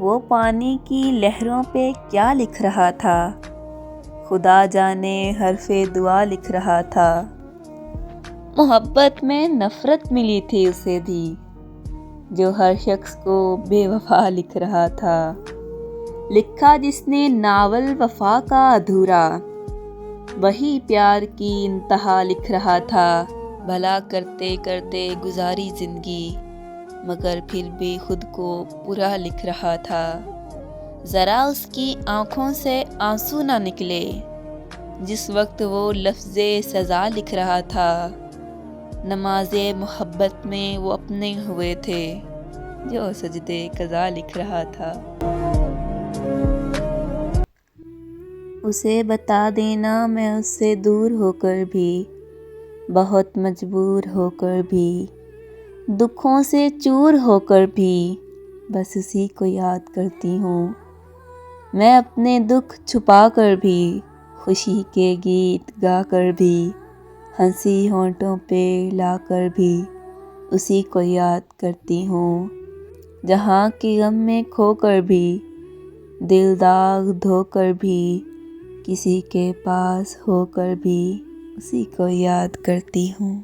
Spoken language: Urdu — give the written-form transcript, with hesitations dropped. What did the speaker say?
وہ پانی کی لہروں پہ کیا لکھ رہا تھا، خدا جانے حرف دعا لکھ رہا تھا۔ محبت میں نفرت ملی تھی اسے بھی، جو ہر شخص کو بے وفا لکھ رہا تھا۔ لکھا جس نے ناول وفا کا ادھورا، وہی پیار کی انتہا لکھ رہا تھا۔ بھلا کرتے کرتے گزاری زندگی، مگر پھر بھی خود کو برا لکھ رہا تھا۔ ذرا اس کی آنکھوں سے آنسو نہ نکلے جس وقت وہ لفظ سزا لکھ رہا تھا۔ نماز محبت میں وہ اپنے ہوئے تھے، جو سجدے قضا لکھ رہا تھا۔ اسے بتا دینا میں اس سے دور ہو کر بھی، بہت مجبور ہو کر بھی، دکھوں سے چور ہو کر بھی، بس اسی کو یاد کرتی ہوں۔ میں اپنے دکھ چھپا کر بھی، خوشی کے گیت گا کر بھی، ہنسی ہونٹوں پہ لا کر بھی، اسی کو یاد کرتی ہوں۔ جہاں کے غم میں کھو کر بھی، دل داغ دھو کر بھی، کسی کے پاس ہو کر بھی، اسی کو یاد کرتی ہوں۔